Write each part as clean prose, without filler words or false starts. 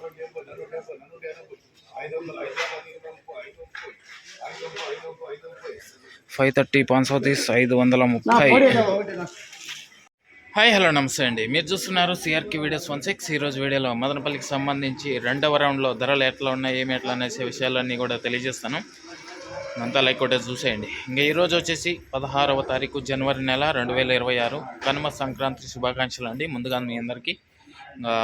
530 530 530. Hi hello నమస్తే అండి. మీరు చూస్తున్నారు సిఆర్కే వీడియోస్ 16. ఈరోజు వీడియోలో మదనపల్లికి సంబంధించి రెండవ రౌండ్లో ధరలు ఎట్లా ఉన్నాయి, ఏమి ఎట్లా అనేసే విషయాలన్నీ కూడా తెలియజేస్తాను. అంతా లైక్ కొట్టే చూసేయండి. ఇంకా ఈరోజు వచ్చేసి 16వ తారీఖు జనవరి నెల 2026 కనుమ సంక్రాంతి శుభాకాంక్షలు అండి. ముందుగా మీ అందరికీ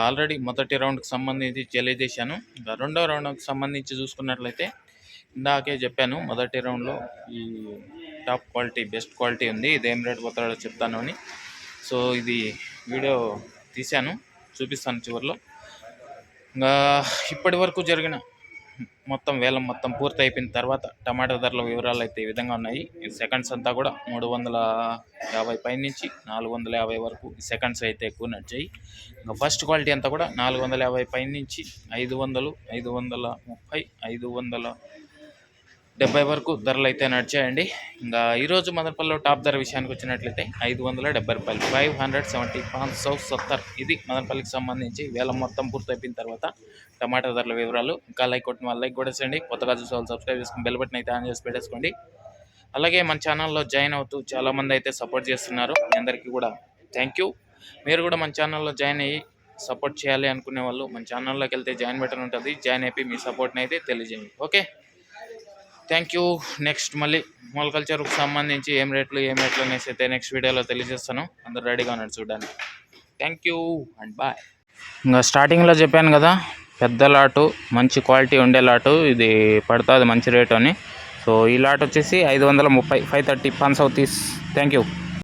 ఆల్రెడీ మొదటి రౌండ్కి సంబంధించి తెలియజేశాను. ఇంకా రెండవ రౌండ్కి సంబంధించి చూసుకున్నట్లయితే ఇందాకే చెప్పాను, మొదటి రౌండ్లో ఈ టాప్ క్వాలిటీ బెస్ట్ క్వాలిటీ ఉంది, ఇదేం రేట్ పోతాడో చెప్తాను అని. సో ఇది వీడియో తీశాను, చూపిస్తాను చివరిలో. ఇంకా ఇప్పటి వరకు జరిగిన వేలం మొత్తం పూర్తి అయిపోయిన తర్వాత టమాటా ధరల వివరాలు అయితే ఈ విధంగా ఉన్నాయి. ఈ సెకండ్స్ అంతా కూడా 350 పై నుంచి 450 వరకు ఈ సెకండ్స్ అయితే ఎక్కువ నడిచాయి. ఇంకా ఫస్ట్ క్వాలిటీ అంతా కూడా 450 పై నుంచి 500, 530, 570 వరకు ధరలు అయితే నడిచాయండి. ఇంకా ఈరోజు మదనపల్లిలో టాప్ ధర విషయానికి వచ్చినట్లయితే 570 రూపాయలు, 570, 570. ఇది మదనపల్లికి సంబంధించి వేలం మొత్తం పూర్తయిపోయిన తర్వాత టమాటా ధరల వివరాలు. ఇంకా లైక్ కొట్టిన వాళ్ళు లైక్ కొట్టేసేయండి, కొత్తగా చూసే వాళ్ళు సబ్స్క్రైబ్ చేసుకుని బెల్ బటన్ అయితే ఆన్ చేసి పెట్టేసుకోండి. అలాగే మన ఛానల్లో జాయిన్ అవుతూ చాలామంది అయితే సపోర్ట్ చేస్తున్నారు, మీ అందరికీ కూడా థ్యాంక్ యూ. మీరు కూడా మన ఛానల్లో జాయిన్ అయ్యి సపోర్ట్ చేయాలి అనుకునే వాళ్ళు మన ఛానల్లోకి వెళ్తే జాయిన్ బటన్ ఉంటుంది, జాయిన్ అయిపోయి మీ సపోర్ట్ని అయితే తెలియజేయండి. Okay, thank you. నెక్స్ట్ మళ్ళీ మొలకల్చర్కు సంబంధించి ఏం రేట్లు అనేసి అయితే నెక్స్ట్ వీడియోలో తెలియజేస్తాను. అందరూ రెడీగా ఉన్నారు చూడడానికి. Thank you and bye. ఇంకా స్టార్టింగ్లో చెప్పాను కదా, పెద్ద లాటు మంచి క్వాలిటీ ఉండే లాటు ఇది పడుతుంది మంచి రేటు అని. సో ఈ లాట్ వచ్చేసి 530, 530 530. Thank you.